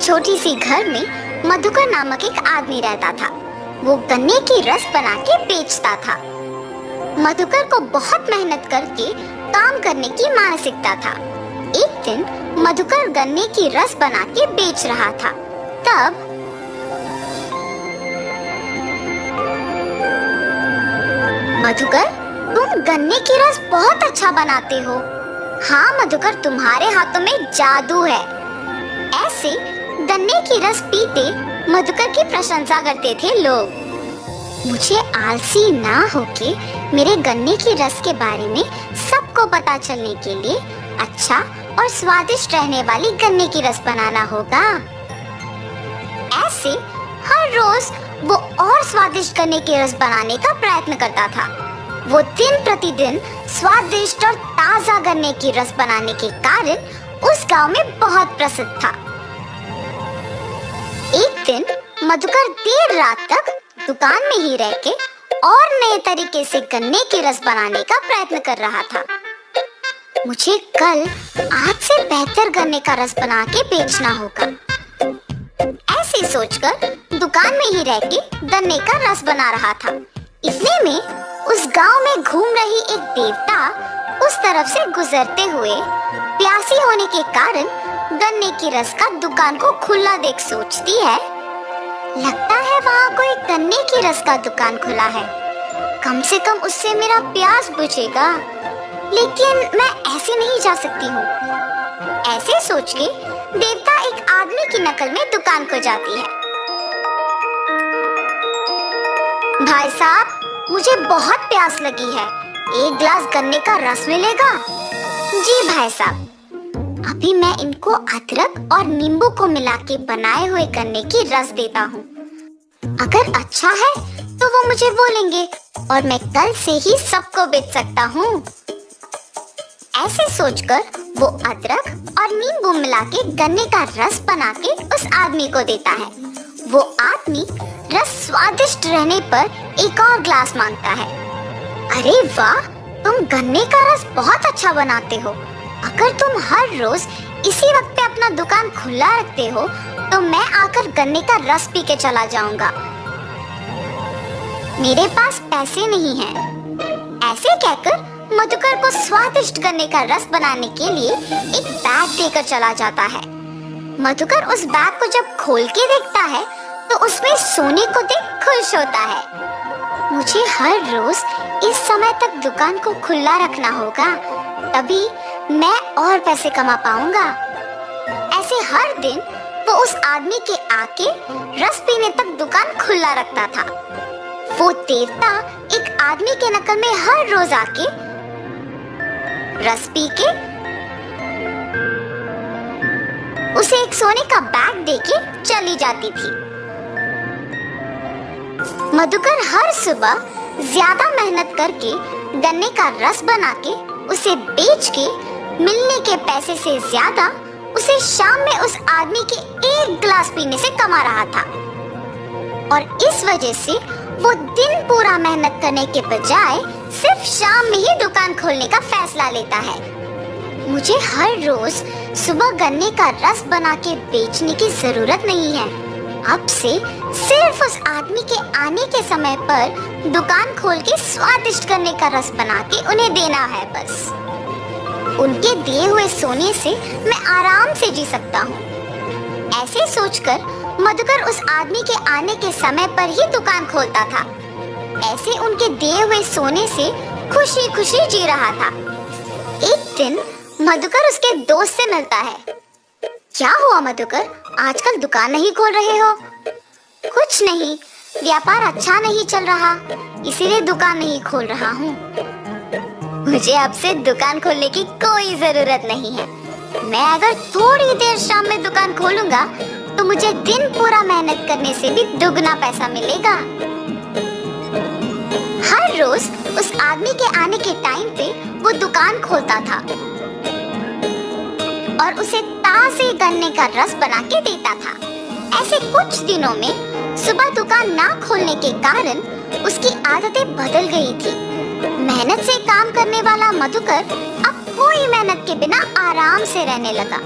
छोटी सी घर में मधुकर नामक एक आदमी रहता था। वो गन्ने की रस बना के बेचता था। मधुकर को बहुत मेहनत करके काम करने की मानसिकता था। एक दिन मधुकर गन्ने की रस बना के बेच रहा था। तब मधुकर, तुम गन्ने की रस बहुत अच्छा बनाते हो। हाँ मधुकर, तुम्हारे हाथों में जादू है। ऐसे गन्ने की रस पीते मधुकर की प्रशंसा करते थे लोग। मुझे आलसी ना होके मेरे गन्ने की रस के बारे में सबको पता चलने के लिए अच्छा और स्वादिष्ट रहने वाली गन्ने की रस बनाना होगा। ऐसे हर रोज वो और स्वादिष्ट गन्ने की रस बनाने का प्रयत्न करता था। वो दिन प्रतिदिन स्वादिष्ट और ताजा गन्ने की रस बनाने के कारण उस गांव में बहुत प्रसिद्ध था। एक दिन मधुकर देर रात तक दुकान में ही रह के और नए तरीके से गन्ने की रस बनाने का प्रयत्न कर रहा था। मुझे कल आज से बेहतर गन्ने का रस बना के बेचना होगा। ऐसे सोचकर दुकान में ही रह के गन्ने का रस बना रहा था। इतने में उस गांव में घूम रही एक देवता उस तरफ से गुजरते हुए प्यासी होने के कारण गन्ने की रस का दुकान को खुला देख सोचती है, लगता है वहाँ कोई गन्ने की रस का दुकान खुला है। कम से कम उससे मेरा प्यास बुझेगा। लेकिन मैं ऐसे नहीं जा सकती हूँ। ऐसे सोच के देवता एक आदमी की नकल में दुकान को जाती है। भाई साहब, मुझे बहुत प्यास लगी है। एक गिलास गन्ने का रस मिलेगा? जी भाई साहब, अभी मैं इनको अदरक और नींबू को मिला के बनाए हुए गन्ने की रस देता हूँ। अगर अच्छा है तो वो मुझे बोलेंगे और मैं कल से ही सबको बेच सकता हूँ। ऐसे सोचकर वो अदरक और नींबू मिला के गन्ने का रस बना के उस आदमी को देता है। वो आदमी रस स्वादिष्ट रहने पर एक और ग्लास मांगता है। अरे वाह, तुम गन्ने का रस बहुत अच्छा बनाते हो। अगर तुम हर रोज इसी वक्त पे अपना दुकान खुला रखते हो तो मैं आकर गन्ने का रस पी के चला जाऊंगा। मेरे पास पैसे नहीं हैं। ऐसे कहकर मधुकर को स्वादिष्ट गन्ने का रस बनाने के लिए एक बैग देकर चला जाता है। मधुकर उस बैग को जब खोल के देखता है तो उसमें सोने को देख खुश होता है। मुझे हर रोज इस समय तक दुकान को खुला रखना होगा, तभी मैं और पैसे कमा पाऊंगा। ऐसे हर दिन वो उस आदमी के आके रस पीने तक दुकान खुला रखता था। वो देवता एक आदमी के नकल में हर रोज आके रस पी के उसे एक सोने का बैग देके चली जाती थी। मधुकर हर सुबह ज्यादा मेहनत करके गन्ने का रस बना के उसे बेच के मिलने के पैसे से ज्यादा उसे शाम में उस आदमी के एक गिलास पीने से कमा रहा था। और इस वजह से वो दिन पूरा मेहनत करने के बजाय सिर्फ शाम में ही दुकान खोलने का फैसला लेता है। मुझे हर रोज सुबह गन्ने का रस बना के बेचने की जरूरत नहीं है। अब से सिर्फ उस आदमी के आने के समय पर दुकान खोल के स्वादिष्ट गन्ने का रस बना के उन्हें देना है बस। उनके दिए हुए सोने से मैं आराम से जी सकता हूँ। ऐसे सोचकर मधुकर उस आदमी के आने के समय पर ही दुकान खोलता था। ऐसे उनके दिए हुए सोने से खुशी खुशी जी रहा था। एक दिन मधुकर उसके दोस्त से मिलता है। क्या हुआ मधुकर, आजकल दुकान नहीं खोल रहे हो? कुछ नहीं, व्यापार अच्छा नहीं चल रहा, इसीलिए दुकान नहीं खोल रहा हूँ। मुझे अब से दुकान खोलने की कोई जरूरत नहीं है। मैं अगर थोड़ी देर शाम में दुकान खोलूंगा तो मुझे दिन पूरा मेहनत करने से भी दुगना पैसा मिलेगा। हर रोज उस आदमी के आने के टाइम पे वो दुकान खोलता था और उसे ताजे गन्ने का रस बना के देता था। ऐसे कुछ दिनों में सुबह दुकान ना खोलने के कारण उसकी आदतें बदल गई थी। मेहनत से काम करने वाला मधुकर अब कोई मेहनत के बिना आराम से रहने लगा।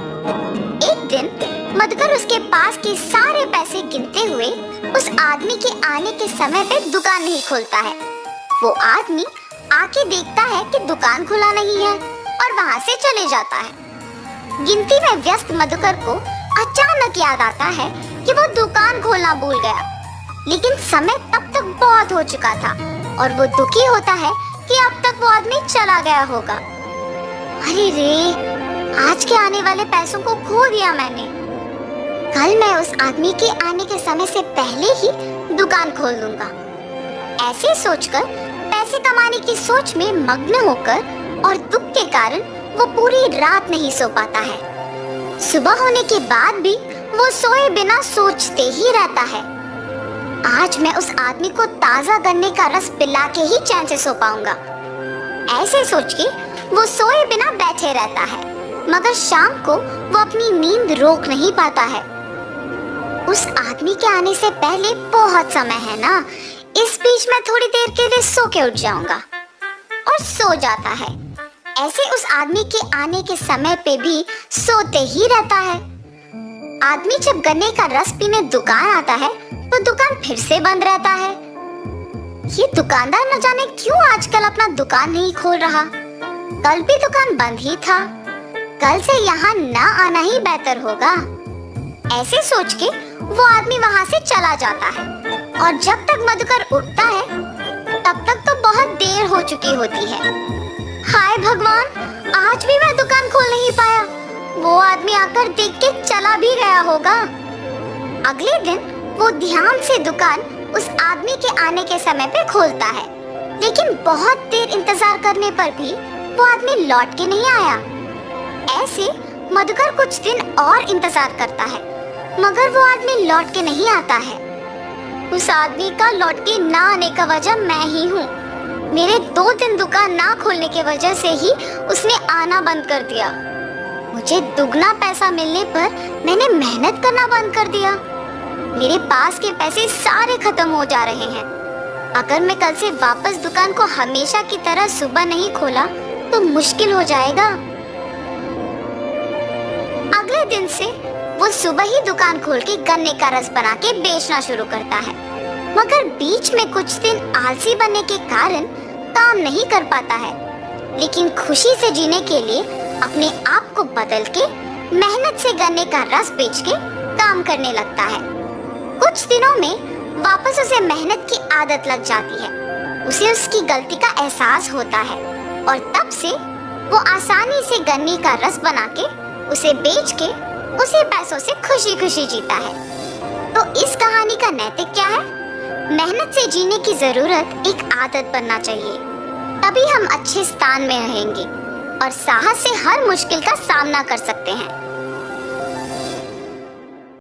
एक दिन मधुकर उसके पास के सारे पैसे गिनते हुए उस आदमी के आने के समय पे दुकान नहीं खोलता है। वो आदमी आके देखता है कि दुकान खुला नहीं है और वहाँ से चले जाता है। गिनती में व्यस्त मधुकर को अचानक याद आता है कि वो दुकान खोलना भूल गया, लेकिन समय तब तक बहुत हो चुका था और वो दुखी होता है कि अब तक वो आदमी चला गया होगा। अरे रे, आज के आने वाले पैसों को खो दिया मैंने। कल मैं उस आदमी के आने के समय से पहले ही दुकान खोल दूंगा। ऐसे सोचकर पैसे कमाने की सोच में मग्न होकर और दुख के कारण वो पूरी रात नहीं सो पाता है। सुबह होने के बाद भी वो सोए बिना सोचते ही रहता है, आज मैं उस आदमी को ताजा गन्ने का रस पिला के ही चैन से सो पाऊंगा। ऐसे सोच के वो सोए बिना बैठे रहता है, मगर शाम को वो अपनी नींद रोक नहीं पाता है। उस आदमी के आने से पहले बहुत समय है ना, इस बीच में थोड़ी देर के लिए सो के उठ जाऊंगा। और सो जाता है। ऐसे उस आदमी के आने के समय पे भी सोते ही रहता है। आदमी जब गन्ने का रस पीने दुकान आता है तो दुकान फिर से बंद रहता है। ये दुकानदार न जाने क्यों आजकल अपना दुकान नहीं खोल रहा। कल भी दुकान बंद ही था, कल से यहाँ ना आना ही बेहतर होगा। ऐसे सोच के वो आदमी वहाँ से चला जाता है और जब तक मधुकर उठता है तब तक तो बहुत देर हो चुकी होती है। हाय भगवान, आज भी मैं दुकान खोल नहीं पाया। वो आदमी आकर देख के चला भी गया होगा। अगले दिन वो ध्यान से दुकान उस आदमी के आने के समय पे खोलता है, लेकिन बहुत देर इंतजार करने पर भी वो आदमी लौट के नहीं आया। ऐसे मधुकर कुछ दिन और इंतजार करता है, मगर वो आदमी लौट के नहीं आता है। उस आदमी का लौट के ना आने का वजह मैं ही हूँ। मेरे 2 दिन दुकान ना खोलने की वजह से ही उसने आना बंद कर दिया। मुझे दुगना पैसा मिलने पर मैंने मेहनत करना बंद कर दिया। मेरे पास के पैसे सारे खत्म हो जा रहे हैं। अगर मैं कल से वापस दुकान को हमेशा की तरह सुबह नहीं खोला तो मुश्किल हो जाएगा। अगले दिन से वो सुबह ही दुकान खोल के गन्ने का रस बना के बेचना शुरू करता है, मगर बीच में कुछ दिन आलसी बनने के कारण काम नहीं कर पाता है। लेकिन खुशी से जीने के लिए अपने आप को बदल के मेहनत से गन्ने का रस बेच के काम करने लगता है। कुछ दिनों में वापस उसे मेहनत की आदत लग जाती है। उसे उसकी गलती का एहसास होता है और तब से वो आसानी से गन्ने का रस बना के उसे बेच के उसी पैसों से खुशी खुशी जीता है। तो इस कहानी का नैतिक क्या है? मेहनत से जीने की जरूरत एक आदत बनना चाहिए, तभी हम अच्छे स्थान में रहेंगे और साहस से हर मुश्किल का सामना कर सकते हैं।